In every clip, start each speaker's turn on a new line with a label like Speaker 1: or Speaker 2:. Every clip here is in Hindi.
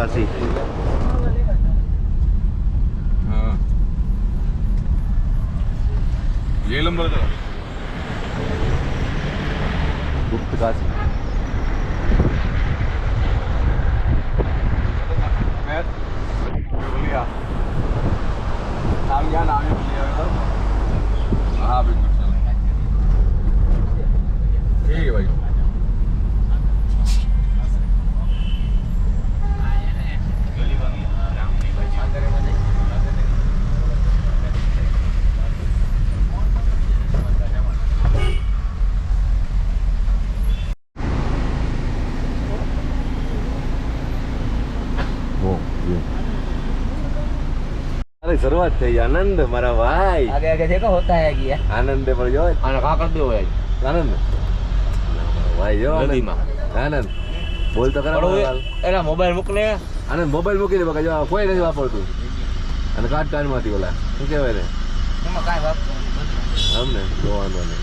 Speaker 1: काशी
Speaker 2: हाँ ये नंबर का
Speaker 1: गुप्त काशी
Speaker 2: नाम क्या नाम है हाँ बिल्कुल ठीक है भाई
Speaker 1: अरे शुरुआत થઈ आनंद મારા ભાઈ
Speaker 3: आगे आगे देखो होता है क्या
Speaker 1: आनंद पर जो
Speaker 3: आना का कर दो भाई
Speaker 1: आनंद ભાઈ જો
Speaker 3: નદીમાં
Speaker 1: આનંદ બોલ તો ખરા
Speaker 3: એલા મોબાઈલ મૂકને
Speaker 1: આનંદ મોબાઈલ મૂકી દે બકા જો કોઈ નથી વાપરતું અને કાર્ડ માંથી ઓલા શું કહેવાય ને
Speaker 3: એમાં કાઈ વાત
Speaker 1: અમને તો વાંધો નહીં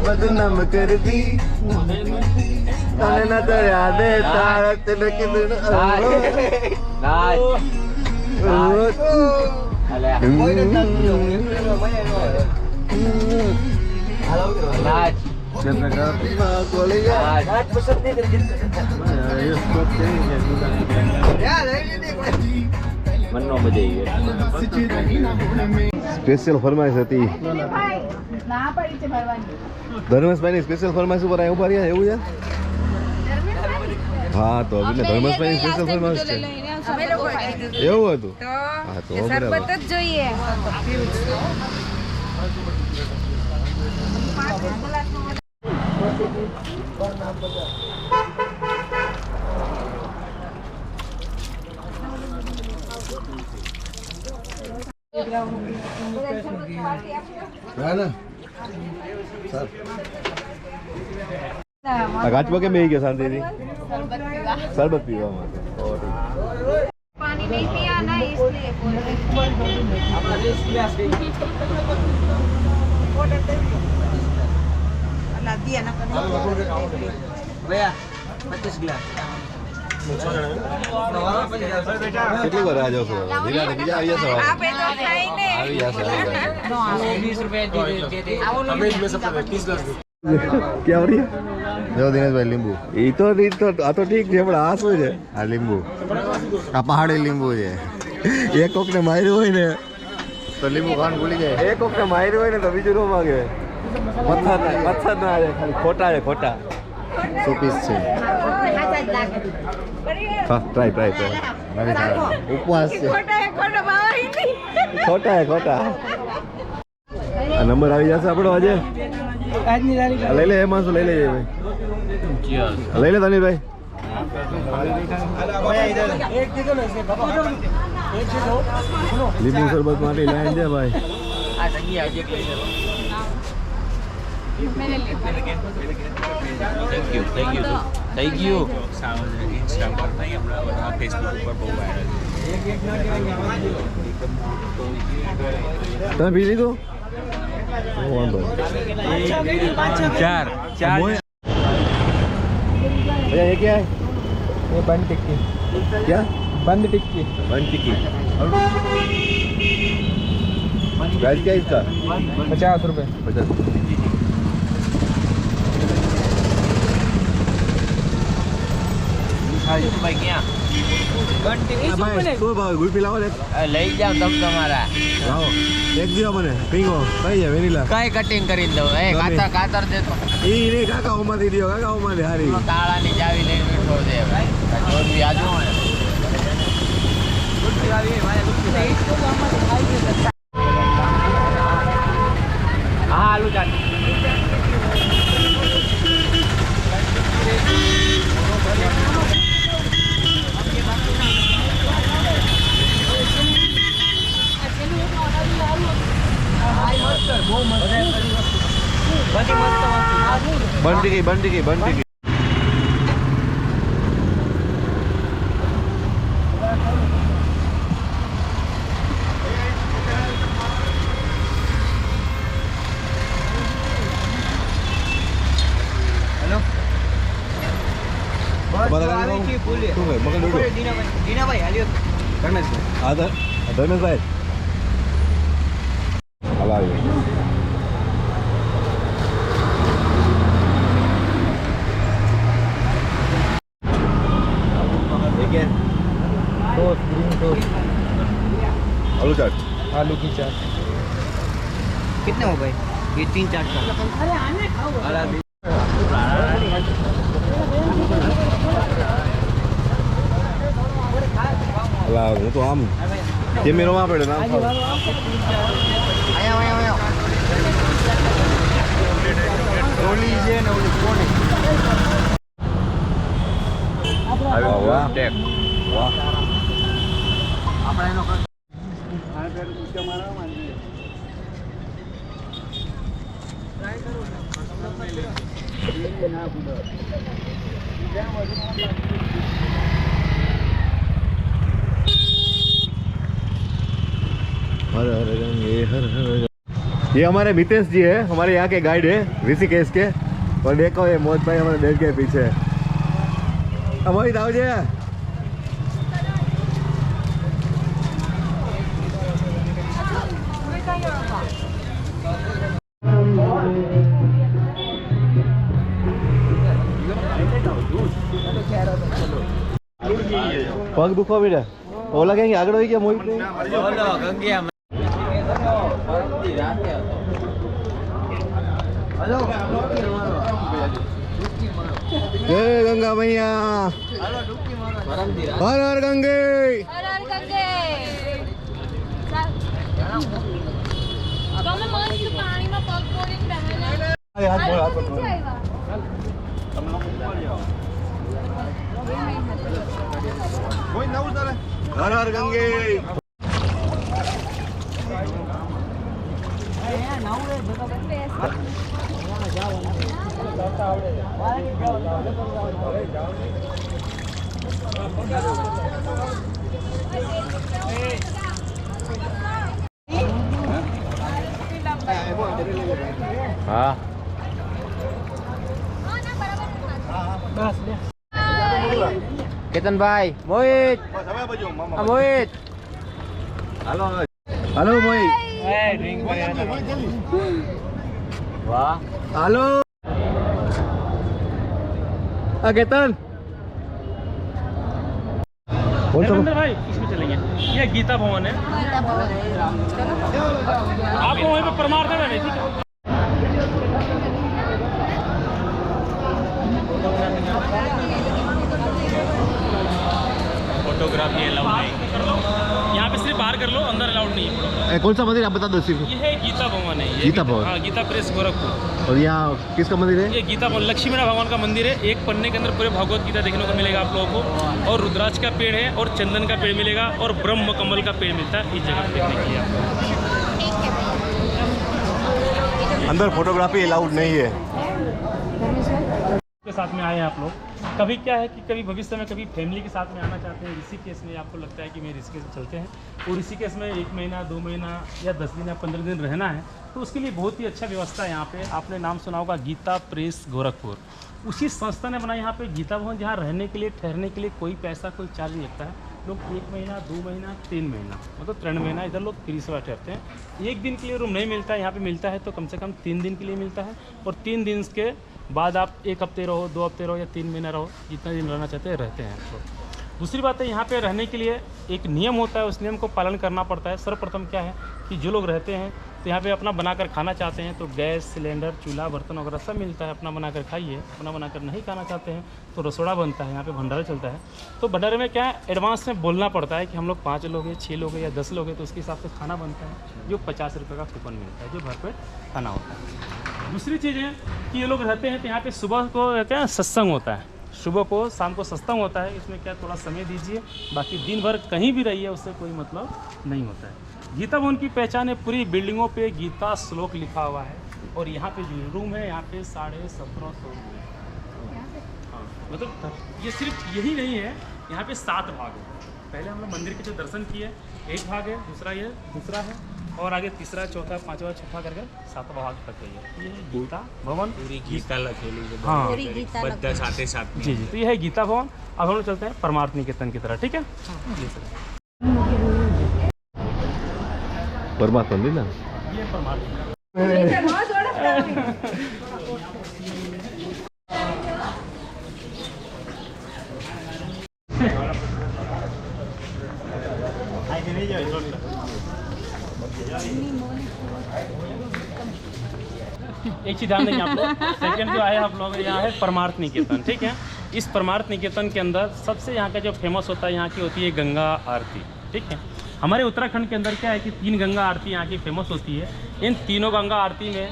Speaker 1: બદનામ કરી દી તને ના તો યાદ તારા તને કીધું
Speaker 3: ના અલે કોઈ ન જાણતું નાચ
Speaker 1: સ્પેશિયલ ફરમાઈશ હતી ધર્મેશભાઈની સ્પેશિયલ ફરમાઈશ ઉપર અહીં ઉભા રહ્યા એવું છે હા તો એટલે ધર્મેશભાઈની સ્પેશિયલ ફરમાઈશ છે એવું હતું હા તો
Speaker 4: શરબત જ જોઈએ
Speaker 1: ગાંઠમાં કેમ બેસી ગયો શાંતિથી શરબત પીવા માટે
Speaker 4: पानी नहीं पिया ना इसलिए बोल रहे अल्लाह दिया ना
Speaker 3: भैया 25 ग्लास
Speaker 1: કેટલી વાર આ જશો ધીરા બીજા આવી જશો
Speaker 4: आप ये तो खाई नहीं
Speaker 1: આવી જશે
Speaker 3: 20 रुपए दे दे हमें में सब 30 ग्लास
Speaker 1: क्या हो रही है જો દિનેશભાઈ લીંબુ એ તો આ તો ઠીક છે પણ આ શું છે આ લીંબુ આ પહાડી લીંબુ છે એક કોકને માર્યું હોય ને તો લીંબુ ખાવાનું ભૂલી જાય એક કોકને માર્યું હોય ને તો બીજું ન માગે પથ્થર ના આવે ખાલી ખોટા છે ખોટા સો પીસ છે હા ટ્રાય ઉપવાસ છે ખોટા હે ખોટા આ નંબર આવી જશે આપણો આજે
Speaker 3: આજની તારીખ
Speaker 1: લઈ લે એમાં શું લઈ લેજે ભાઈ લઈ લે તનીરભાઈ
Speaker 3: एक दे दो ना इसे बाबा एक दे दो सुनो
Speaker 1: લીંબુ શરબત માટે લાઈન દે ભાઈ
Speaker 3: आ सही आज एक ले लो थैंक यू इंस्टा पर नहीं अपना फेसबुक पर बहुत वायरल
Speaker 1: તમે પી લીધું વાંધો
Speaker 3: चार
Speaker 1: भैया ये क्या है
Speaker 3: ये बंद टिक्की
Speaker 1: क्या
Speaker 3: बंद टिक्की
Speaker 1: बन टिक्की प्राइस क्या है इसका
Speaker 3: 50 रुपए
Speaker 1: 50
Speaker 3: ભાઈ ક્યાં
Speaker 1: શું ભાવ ગુલ્ફી લાવો ને
Speaker 3: લઈ જાવ તમ તમારા
Speaker 1: લાવો એક દીવા મને પીંગો કઈ છે વેનીલા
Speaker 3: કઈ કટિંગ કરી દઉં એ કાતર કાતર દેતો
Speaker 1: એ નહીં કાકાઓમાંથી દીવો કાકાઓમાંથી હારી
Speaker 3: તાળાની ચાવી લઈને બેઠો છે ચોરવી આજુ હા આલુ ચાટ
Speaker 1: बनती गई શું ભાઈ મગન ડોડો
Speaker 2: દીનાભાઈ હાલ્યો ધર્મેશભાઈ
Speaker 1: હા ધર્મેશભાઈ હાલ આવ્યો आलू चाट
Speaker 2: आलू की चाट कितने हो भाई ये 3-4
Speaker 1: અલા હું તો આમ કેમેરામાં પડે ના
Speaker 2: રોલી છે ને ઓલી કોણ
Speaker 1: આવ્યો વાહ
Speaker 2: ટેક
Speaker 1: વાહ
Speaker 2: આપણે એનો
Speaker 1: हर हर गंगे हर हर ये हमारे मितेश जी है, हमारे यहाँ के गाइड है ऋषिकेश के। और देखो ये मोहित भाई हमारे बैठ के पीछे। मोहित आओ जी। पग दुखो बेटा ओला कहेंगे आगे हो गया मोहित जय गंगा मैया हर हर गंगे
Speaker 4: हर हर गंगे તમે મસ્ત પાણીમાં પગ બોલીને બેહેલા
Speaker 1: हाथ बोल हर हर गंगे हाँ
Speaker 2: કેતન ભાઈ મોહિત મોહિત
Speaker 1: हेलो हेलो मोहित
Speaker 2: વાહ
Speaker 1: हेलो केतन
Speaker 3: धर्मेंद्र भाई इसमें चलेंगे। ये गीता भवन है, आपको वहीं पे परमार देना नहीं, ठीक है। फोटोग्राफी अलाउड नहीं, यहाँ पे सिर्फ बाहर कर लो, अंदर अलाउड नहीं है।
Speaker 1: कौन सा मंदिर आप बता दो सिर्फ।
Speaker 3: ये है गीता भवन है, ये
Speaker 1: गीता भवन?
Speaker 3: हाँ, गीता प्रेस गोरखपुर।
Speaker 1: और यहाँ किसका मंदिर है?
Speaker 3: ये गीता भवन लक्ष्मी नारायण भगवान का मंदिर है। एक पन्ने के अंदर पूरे भगवत गीता देखने को मिलेगा आप लोगों को, और रुद्राक्ष का पेड़ है, और चंदन का पेड़ मिलेगा, और ब्रह्म कमल का पेड़ मिलता है इस जगह पे देखने के लिए आपको।
Speaker 1: अंदर फोटोग्राफी अलाउड नहीं है।
Speaker 3: के साथ में आए हैं आप लोग। कभी क्या है कि कभी भविष्य में कभी फैमिली के साथ में आना चाहते हैं ऋषिकेश में, आपको लगता है कि मैं ऋषिकेश में चलते हैं, और ऋषिकेश में 1 महीना 2 महीना या 10 दिन या 15 दिन रहना है, तो उसके लिए बहुत ही अच्छा व्यवस्था है यहाँ पे। आपने नाम सुना होगा गीता प्रेस गोरखपुर, उसी संस्था ने बनाया यहाँ पे गीता भवन, जहाँ रहने के लिए ठहरने के लिए कोई पैसा कोई चार्ज नहीं लगता है। लोग 1 महीना 2 महीना 3 महीना मतलब 3 महीना इधर लोग फ्री से ठहरते हैं। 1 दिन के लिए रूम नहीं मिलता है, यहाँ पे मिलता है तो कम से कम 3 दिन के लिए मिलता है, और 3 दिन के बाद आप 1 हफ्ते रहो, 2 हफ्ते रहो या 3 महीना रहो, जितना दिन रहना चाहते हैं रहते हैं तो। दूसरी बात है यहाँ पे रहने के लिए एक नियम होता है, उस नियम को पालन करना पड़ता है। सर्वप्रथम क्या है कि जो लोग रहते हैं तो यहाँ पे अपना बनाकर खाना चाहते हैं तो गैस सिलेंडर चूल्हा बर्तन वगैरह सब मिलता है, अपना बनाकर खाइए। अपना बनाकर नहीं खाना चाहते हैं तो रसोड़ा बनता है, यहाँ पे भंडारा चलता है। तो भंडारे में क्या है, एडवांस में बोलना पड़ता है कि हम लोग 5 लोग हैं, 6 लोग हैं या 10 लोग हैं, तो उसके हिसाब से खाना बनता है, जो 50 रुपये का कूपन मिलता है, जो भरपेट खाना होता है। दूसरी चीज़ है कि ये लोग रहते हैं तो यहाँ पे सुबह को क्या सत्संग होता है, सुबह को शाम को सत्संग होता है। इसमें क्या थोड़ा समय दीजिए, बाकी दिन भर कहीं भी रहिए, उससे कोई मतलब नहीं होता है। गीता भवन की पहचान है, पूरी बिल्डिंगों पे गीता श्लोक लिखा हुआ है, और यहाँ पे जो रूम है यहाँ पे 1750 रूम है। हाँ मतलब ये सिर्फ यही नहीं है, यहाँ पे 7 भाग है। पहले हम लोग मंदिर के जो दर्शन किए, एक भाग है, दूसरा ये दूसरा है, और आगे तीसरा चौथा पांचवा छठा करके सातवां भाग तक है ये है गीता भवन।
Speaker 5: पूरी गीता लखेली
Speaker 3: हाँ
Speaker 5: બધા સાથે સાથે
Speaker 3: जी जी, तो ये है गीता भवन। अब हम लोग चलते हैं परमार्थ निकेतन की तरह, ठीक है।
Speaker 1: परमात्मा मंदिर ना
Speaker 3: ये परमार्थ एक चीज ध्यान देंगे आप लोग, सेकंड जो आए आप लोग यहाँ है परमार्थ निकेतन, ठीक है। इस परमार्थ निकेतन के अंदर सबसे यहाँ का जो फेमस होता है, यहाँ की होती है गंगा आरती, ठीक है। हमारे उत्तराखंड के अंदर क्या है कि 3 गंगा आरती यहाँ की फेमस होती है। इन तीनों गंगा आरती में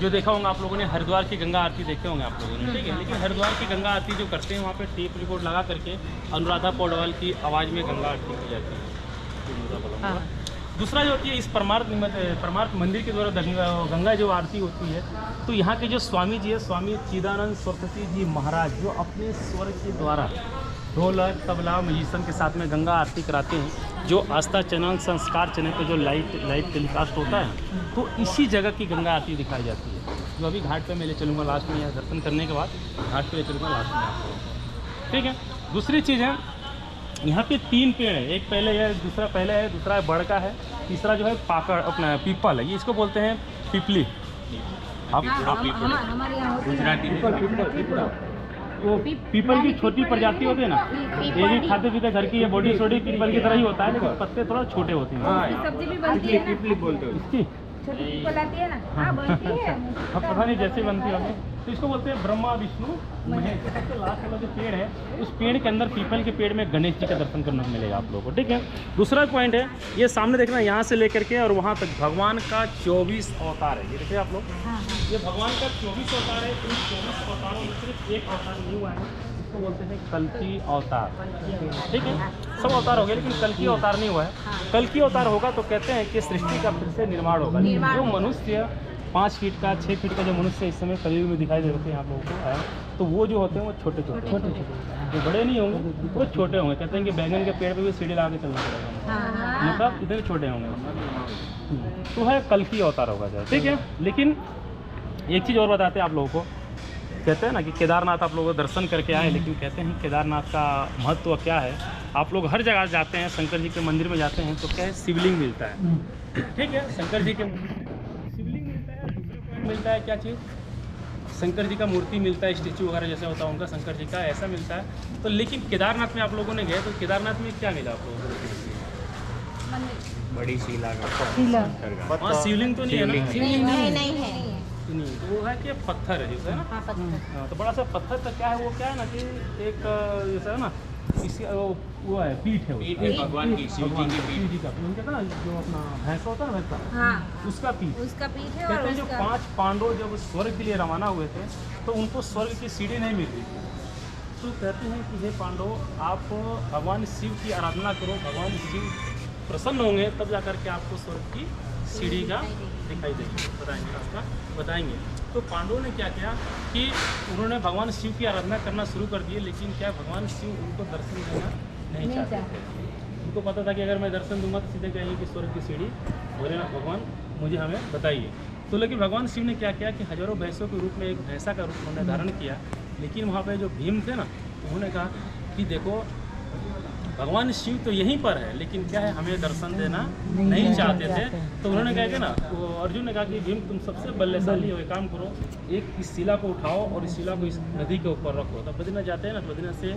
Speaker 3: जो देखा होगा आप लोगों ने, हरिद्वार की गंगा आरती देखे होंगे आप लोगों ने, ठीक है। लेकिन हरिद्वार की गंगा आरती जो करते हैं वहाँ पे टेप रिकॉर्ड लगा करके अनुराधा पौडवाल की आवाज़ में गंगा आरती की जाती है। दूसरा जो होती है इस परमार्थ मंदिर के द्वारा गंगा जो आरती होती है, तो यहाँ के जो स्वामी जी है, स्वामी चिदानंद सरस्वती जी महाराज, जो अपने स्वर के द्वारा ढोलक तबला म्यूजिशियन के साथ में गंगा आरती कराते हैं। जो आस्था चैनल संस्कार चैनल पे जो लाइव टेलीकास्ट होता है, तो इसी जगह की गंगा आरती दिखाई जाती है, जो अभी घाट पे मैं ले चलूँगा लास्ट में। यहाँ दर्शन करने के बाद घाट पे ले चलूँगा लास्ट में आपको, ठीक है। दूसरी चीज़ है यहाँ पे 3 पेड़ है, एक पहले है, दूसरा पहले है, दूसरा है बड़ का है, तीसरा जो है पाकड़ अपना पीपल है, ये इसको बोलते हैं पिपली। आप
Speaker 4: हमारे यहाँ
Speaker 5: गुजराती
Speaker 3: वो पीपल की छोटी प्रजाति होती है ना, ये भी खाते पीते घर की, ये बॉडी छोटी पीपल की तरह ही होता है, लेकिन पत्ते थोड़ा छोटे होते हैं।
Speaker 4: सब्जी भी बनती है,
Speaker 5: पीपली बोलते हो
Speaker 3: इसकी
Speaker 4: छोटी पीपल आती है ना, हाँ बनती है।
Speaker 3: अब पता नहीं जैसे बनती होगी, तो इसको बोलते हैं ब्रह्मा विष्णु महेश। सबसे लास्ट वाला जो पेड़ है, उस पेड़ के अंदर पीपल के पेड़ में गणेश जी का दर्शन करने को मिलेगा आप लोगों को, ठीक है। दूसरा पॉइंट है, ये सामने देखना, यहाँ से लेकर के और वहाँ तक भगवान का 24 अवतार है। ये देखिए आप लोग, ये भगवान का 24 अवतार है। इन 24 अवतारों में सिर्फ एक अवतार नहीं हुआ है, इसको बोलते हैं कल्कि अवतार, ठीक है। सब अवतार हो गए, लेकिन कल्कि अवतार नहीं हुआ है। कल्कि अवतार होगा तो कहते हैं कि सृष्टि का फिर से निर्माण होगा। जो मनुष्य 5 फीट का 6 फीट का जो मनुष्य इस समय कलयुग में दिखाई दे रहे हैं आप लोगों को आया, तो वो जो होते हैं वो छोटे छोटे जो बड़े नहीं होंगे, वो छोटे होंगे। कहते हैं कि बैंगन के पेड़ पे भी सीढ़ी लगा के चलना पड़ेगा, मतलब इतने छोटे होंगे। तो है कल्कि अवतार होगा, ठीक है। लेकिन एक चीज़ और बताते हैं आप लोगों को, कहते हैं ना कि केदारनाथ आप लोग दर्शन करके आए, लेकिन कहते हैं केदारनाथ का महत्व क्या है। आप लोग हर जगह जाते हैं, शंकर जी के मंदिर में जाते हैं, तो क्या है, शिवलिंग मिलता है, ठीक है। शंकर जी के शिवलिंग मिलता है। दूसरा पॉइंट मिलता है क्या चीज़, शंकर जी का मूर्ति मिलता है, स्टेचू वगैरह जैसा होता है उनका, शंकर जी का ऐसा मिलता है। तो लेकिन केदारनाथ में आप लोगों ने गए, तो केदारनाथ में क्या मिला आप लोगों को?
Speaker 5: बड़ी शिला का
Speaker 3: वहाँ शिवलिंग तो नहीं है ना?
Speaker 4: नहीं है,
Speaker 3: नहीं, तो वो है कि पत्थर है जैसे, है ना। हाँ, तो बड़ा सा पत्थर का क्या है, वो क्या है ना कि एक जैसा है ना, इसी वो है पीठ है,
Speaker 5: पीठ है भगवान की, शिव जी की
Speaker 3: शिव जी का उनका ना, जो अपना भैंस होता है ना,
Speaker 4: हाँ
Speaker 3: उसका पीठ,
Speaker 4: उसका पीठ है।
Speaker 3: कहते
Speaker 4: और
Speaker 3: हैं जो
Speaker 4: उसका
Speaker 3: 5 पांडव जब स्वर्ग के लिए रवाना हुए थे, तो उनको स्वर्ग की सीढ़ी नहीं मिल रही थी। तो कहते हैं कि हे पांडव, आप भगवान शिव की आराधना करो, भगवान शिव प्रसन्न होंगे, तब जाकर के आपको स्वर्ग की सीढ़ी का दिखाई देगी, बताएंगे रास्ता बताएंगे। तो पांडवों ने क्या किया कि उन्होंने भगवान शिव की आराधना करना शुरू कर दिए, लेकिन क्या भगवान शिव उनको दर्शन देना नहीं चाहते थे। उनको पता था कि अगर मैं दर्शन दूंगा तो सीधे कहेंगे कि स्वर्ग की सीढ़ी भोलेनाथ भगवान मुझे हमें बताइए। तो लेकिन भगवान शिव ने क्या किया कि हजारों भैंसों के रूप में एक भैंसा का रूप उन्होंने धारण किया। लेकिन वहाँ पे जो भीम थे ना, उन्होंने कहा कि देखो भगवान शिव तो यहीं पर है, लेकिन क्या है, हमें दर्शन देना नहीं चाहते थे। तो उन्होंने कहा कि ना, तो अर्जुन ने कहा कि भीम तुम सबसे बल्लेशाली हो, एक काम करो, एक इस शिला को उठाओ और इस शिला को इस नदी के ऊपर रखो। तब बद्रीनाथ जाते हैं ना, बद्रीनाथ से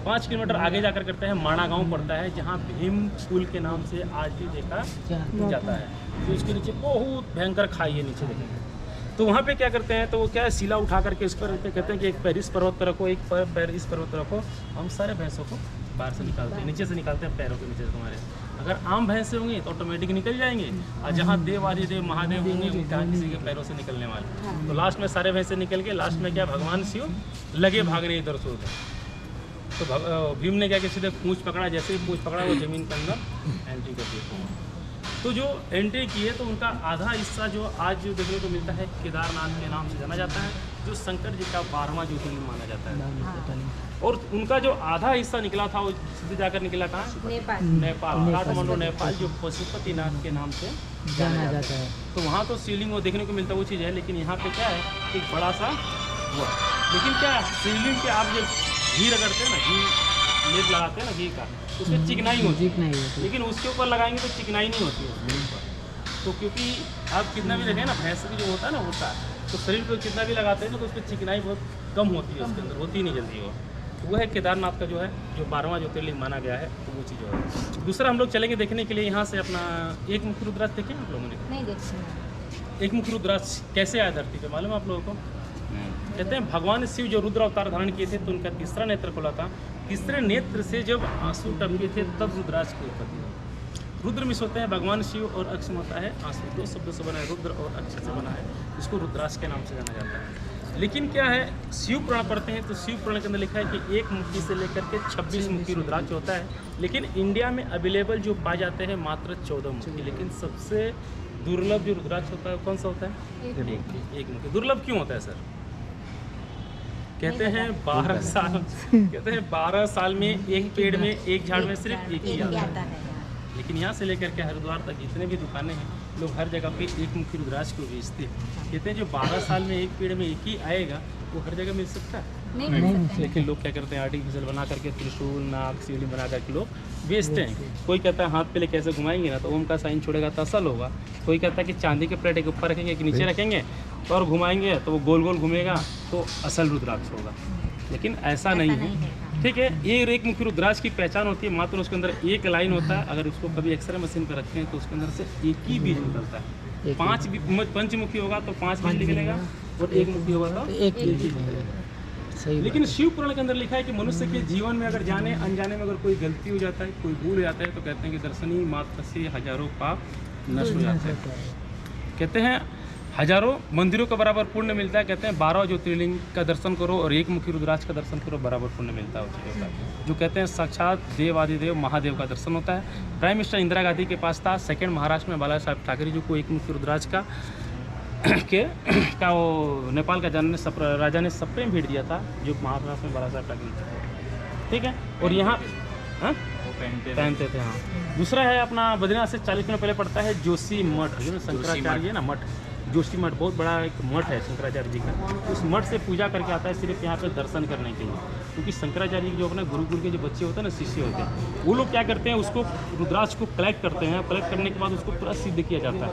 Speaker 3: 5 किलोमीटर आगे जाकर करते हैं माणा गाँव पड़ता है, जहाँ भीम पुल के नाम से आज भी देखा जाता है। तो इसके नीचे बहुत भयंकर खाई है, नीचे देखेंगे तो वहाँ पे क्या करते हैं, तो वो क्या है, शिला उठा करके इस पर कहते हैं कि एक पैर इस पर्वत पर रखो, एक पैर इस पर्वत पर रखो। हम सारे भैंसों को बाहर से निकालते हैं, नीचे से निकालते हैं, पैरों के नीचे से तुम्हारे। अगर आम भैंसे होंगी तो ऑटोमेटिक निकल जाएंगे, और जहाँ देव आदिदेव महादेव होंगे वो कहाँ किसी के पैरों से निकलने वाले। तो लास्ट में सारे भैंसे निकल के लास्ट में क्या, भगवान शिव लगे भागने इधर से उधर। तो भीम ने क्या कि सीधे पूंछ पकड़ा, जैसे ही पूंछ पकड़ा वो जमीन के अंदर एंट्री कर दी। तो जो एंट्री किए तो उनका आधा हिस्सा जो आज जो देखने को मिलता है केदारनाथ के नाम से जाना जाता है, जो शंकर जी का 12वां ज्योतिर्लिंग माना जाता है। और उनका जो आधा हिस्सा निकला था वो सीधे जाकर निकला कहाँ? नेपाल, काठमांडू नेपाल, जो पशुपतिनाथ के नाम से जाना जाता है। तो वहाँ तो शिवलिंग वो देखने को मिलता है, वो चीज़ है। लेकिन यहाँ पे क्या है, एक बड़ा सा हुआ, लेकिन क्या शिवलिंग पे आप जब घी रगड़ते हैं ना, घी लेप लगाते हैं ना घी का, उसमें चिकनाई होती है, लेकिन उसके ऊपर लगाएंगे तो चिकनाई नहीं होती है उसके ऊपर। तो क्योंकि आप कितना भी देखें ना, भैंस भी जो होता है ना होता है, तो शरीर को कितना भी लगाते हैं ना तो उस पर चिकनाई बहुत कम होती है, उसके अंदर होती नहीं जल्दी वो। वो है केदारनाथ का जो है, जो 12वां ज्योतिर्लिंग माना गया है, तो वो चीज़ है। दूसरा हम लोग चलेंगे देखने के लिए यहाँ से अपना एक मुखी रुद्राक्ष देखें आप लोगों ने?
Speaker 4: नहीं देखी।
Speaker 3: एक मुखी रुद्राक्ष कैसे आया धरती पे मालूम है आप लोगों को? कहते हैं भगवान शिव जो रुद्र अवतार धारण किए थे तो उनका तीसरा नेत्र खुला था। तीसरे नेत्र से जब आंसू टपके थे तब रुद्राक्ष की उत्पत्ति हुई। रुद्र मिस होते हैं भगवान शिव और अक्ष में होता है आंसू, दो शब्दों से बना है, रुद्र और अक्ष से बना है, इसको रुद्राक्ष के नाम से जाना जाता है। लेकिन क्या है, शिव पुराण पढ़ते हैं तो शिव पुराण के अंदर लिखा है कि एक मुखी से लेकर के 26 मुखी रुद्राक्ष होता है, लेकिन इंडिया में अवेलेबल जो पाए जाते हैं मात्र 14 मुखी। लेकिन सबसे दुर्लभ जो रुद्राक्ष होता है कौन सा होता है? एक मुखी। दुर्लभ क्यों होता है सर? कहते हैं 12 साल, कहते हैं 12 साल में एक पेड़ में एक झाड़ में सिर्फ एक ही आता है। लेकिन यहाँ से लेकर के हरिद्वार तक जितने भी दुकानें हैं, लोग हर जगह पे एक मुखी रुद्राक्ष को बेचते हैं। कहते हैं जो 12 साल में एक पेड़ में एक ही आएगा वो हर जगह मिल सकता है? नहीं। लेकिन लोग क्या करते हैं, आर्टिफिशियल बना करके त्रिशूल, नाग, शिवलिंग बना करके लोग बेचते हैं। कोई कहता है हाथ पे लेके ऐसे घुमाएंगे ना तो ओम का साइन छोड़ेगा तो असल होगा। कोई कहता है कि चांदी के प्लेट के ऊपर रखेंगे कि नीचे रखेंगे और घुमाएंगे तो वो गोल गोल घूमेगा तो असल रुद्राक्ष होगा। लेकिन ऐसा नहीं है, ठीक है। ये एक मुखी रुद्राक्ष की पहचान होती है, मात्र उसके अंदर एक लाइन होता है। अगर उसको कभी एक्सरे मशीन पर रखते हैं तो उसके अंदर से एक ही बीज निकलता है। पंचमुखी होगा तो 5 बीज निकलेगा और एक मुखी होगा तो एक बीज। लेकिन शिव पुराण के अंदर लिखा है कि मनुष्य के जीवन में अगर जाने अनजाने में अगर कोई गलती हो जाता है, कोई भूल हो जाता है, तो कहते हैं कि दर्शनी मात्र से हजारों पाप नष्ट हो जाते हैं। कहते हैं हजारों मंदिरों का बराबर पुण्य मिलता है। कहते हैं 12 ज्योतिर्लिंग का दर्शन करो और एक मुखी रुद्राक्ष का दर्शन करो, बराबर पुण्य मिलता है उस चीज़ों का। जो कहते हैं साक्षात देवादिदेव महादेव का दर्शन होता है। प्राइम मिनिस्टर इंदिरा गांधी के पास था। सेकंड महाराष्ट्र में बाला साहब ठाकरे जी को एक मुखी रुद्राक्ष का वो नेपाल का राजा ने सप्रेम भेंट दिया था, जो महाराष्ट्र में बाला साहब ठाकरे, ठीक है। और यहाँ पहनते थे। हाँ, दूसरा है अपना बद्रीनाथ से 40 किलोमीटर पहले पड़ता है जोशी मठ, जो शंकराचार्य है ना मठ, जोशी मठ बहुत बड़ा एक मठ है शंकराचार्य जी का। उस मठ से पूजा करके आता है सिर्फ यहाँ पे दर्शन करने के लिए, क्योंकि शंकराचार्य जी जो अपने गुरुकुल के जो बच्चे होते हैं ना, शिष्य होते हैं, वो लोग क्या करते हैं, उसको रुद्राक्ष को कलेक्ट करते हैं। कलेक्ट करने के बाद उसको पूरा सिद्ध किया जाता है।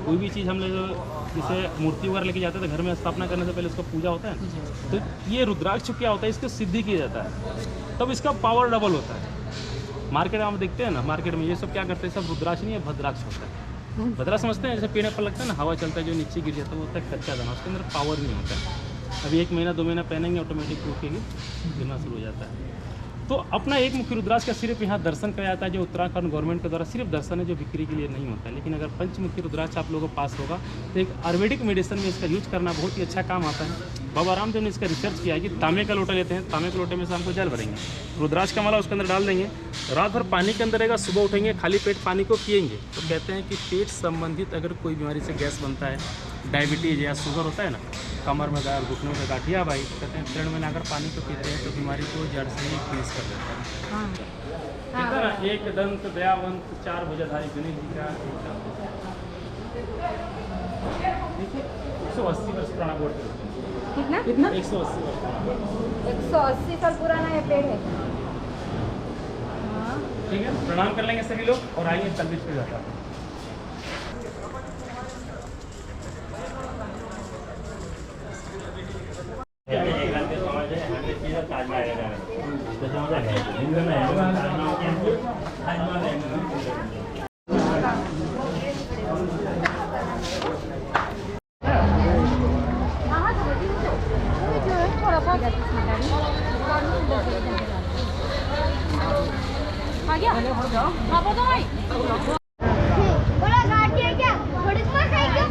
Speaker 3: कोई भी चीज़ हम लोग जैसे मूर्ति वगैरह लेके जाते हैं तो घर में स्थापना करने से पहले उसका पूजा होता है। तो ये रुद्राक्ष क्या होता है, इसको सिद्धि किया जाता है, तब इसका पावर डबल होता है। मार्केट में हम देखते हैं ना, मार्केट में ये सब क्या करते हैं, सब रुद्राक्ष नहीं है, भद्राक्ष होता है। भद्रा समझते हैं, जैसे पेड़ पर लगता है ना, हवा चलता है जो नीचे गिर जाता है, वो होता है कच्चा दाना, उसके अंदर पावर नहीं होता है। अभी 1 महीना 2 महीना पहनेंगे ऑटोमेटिक रुकेगी, गिरना शुरू हो जाता है। तो अपना एक मुखी रुद्राक्ष का सिर्फ यहाँ दर्शन किया जाता है, जो उत्तराखंड गवर्नमेंट के द्वारा सिर्फ दर्शन है, जो बिक्री के लिए नहीं होता है। लेकिन अगर पंचमुखी रुद्राक्ष आप लोगों को पास होगा तो एक आयुर्वेदिक मेडिसिन में इसका यूज करना बहुत ही अच्छा काम आता है। बाबा रामदेव ने इसका रिसर्च किया है कि तांबे का लोटा लेते हैं, तांबे के लोटे में से हमको जल भरेंगे, रुद्राक्ष का माला उसके अंदर डाल देंगे, रात भर पानी के अंदर रहेगा, सुबह उठेंगे खाली पेट पानी को पिएंगे। तो कहते हैं कि पेट संबंधित अगर कोई बीमारी से गैस बनता है, डायबिटीज या शुगर होता है ना, कमर में दर्द, घुटनों में गाठिया भाई, कहते हैं 3 महीना अगर पानी को पीते हैं तो बीमारी को जड़ से ही फिनिश कर देता है। कहते हैं ना, एक दंत दयावंत 4 भुजाधारी गणेश जी का 180 वर्ष पुराना बोर्ड।
Speaker 4: कितना
Speaker 3: 180 वर्ष
Speaker 4: 180 साल पुराना ये पेड़ है।
Speaker 3: ठीक है, प्रणाम कर लेंगे सभी लोग और आइए तलबीज पे जाता है।
Speaker 4: आ गया? हाँ, वो तो भाई। बोला गाड़ी है क्या? थोड़ी सी है क्या?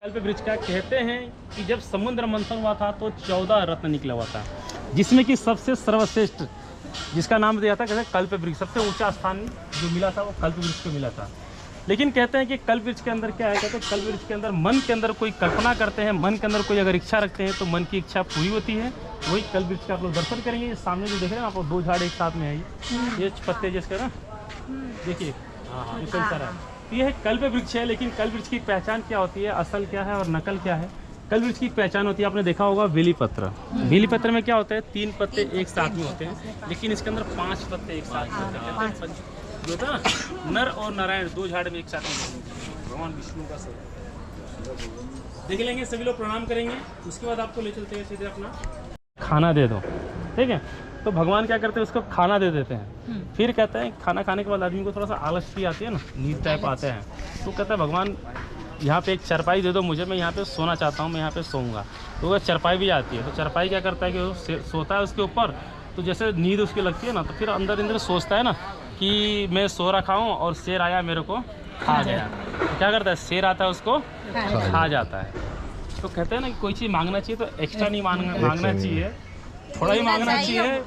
Speaker 3: कल्प वृक्ष का कहते हैं कि जब समुद्र मंथन हुआ था तो 14 रत्न निकला हुआ था, जिसमें कि सबसे सर्वश्रेष्ठ जिसका नाम दिया था कहते हैं कल्प वृक्ष, सबसे ऊंचा स्थान जो मिला था वो कल्प वृक्ष को मिला था। लेकिन कहते हैं कि कल्प वृक्ष के अंदर क्या है, कहते हैं कल्प वृक्ष के अंदर मन के अंदर कोई कल्पना करते हैं, मन के अंदर कोई अगर इच्छा रखते हैं तो मन की इच्छा पूरी होती है। वही कल्प वृक्ष का आप लोग दर्शन करेंगे। ये सामने जो देख रहे हैं आप लोग, 2 झाड़ एक साथ में है, ये पत्ते जिसके ना देखिए हाँ ये कई सारा है। तो ये है कल्प वृक्ष है। लेकिन कल्प वृक्ष की पहचान क्या होती है, असल क्या है और नकल क्या है? कल्प वृक्ष की पहचान होती है, आपने देखा होगा बेली पत्र। बेली पत्र में क्या होता है, 3 पत्ते एक साथ में होते हैं, लेकिन इसके अंदर 5 पत्ते एक साथ में होते हैं। जो था ना नर और नारायण 2 झाड़ में एक साथ में, भगवान विष्णु का सब देख लेंगे। सभी लोग प्रणाम करेंगे, उसके बाद आपको ले चलते हैं सीधे अपना खाना दे दो, ठीक है। तो भगवान क्या करते हैं, उसको खाना दे देते हैं। फिर कहते हैं खाना खाने के बाद आदमी को थोड़ा सा आलस भी आती है ना, नींद टाइप आते हैं, तो कहता है भगवान यहाँ पे एक चरपाई दे दो मुझे, मैं यहाँ पे सोना चाहता हूँ, मैं यहाँ पे सोऊंगा। तो वह चरपाई भी आती है। तो चरपाई क्या करता है कि वो सोता है उसके ऊपर, तो जैसे नींद उसकी लगती है ना, तो फिर अंदर सोचता है ना कि मैं सो रखा हूँ और शेर आया मेरे को खा गया। तो क्या करता है, शेर आता है उसको खा जाता है। तो कहते हैं ना कि कोई चीज़ मांगना चाहिए तो एक्स्ट्रा नहीं मांगना चाहिए, थोड़ा ही मांगना चाहिए।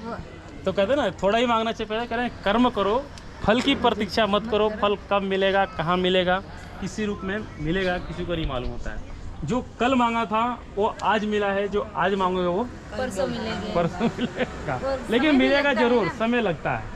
Speaker 3: तो कहते हैं ना थोड़ा ही मांगना चाहिए। पहले करें कर्म करो, फल की प्रतीक्षा मत करो। फल कब मिलेगा, कहाँ मिलेगा, किसी रूप में मिलेगा, किसी को नहीं मालूम होता है। जो कल मांगा था वो आज मिला है, जो आज मांगोगे वो परसों मिलेगा, लेकिन मिलेगा जरूर, समय लगता है।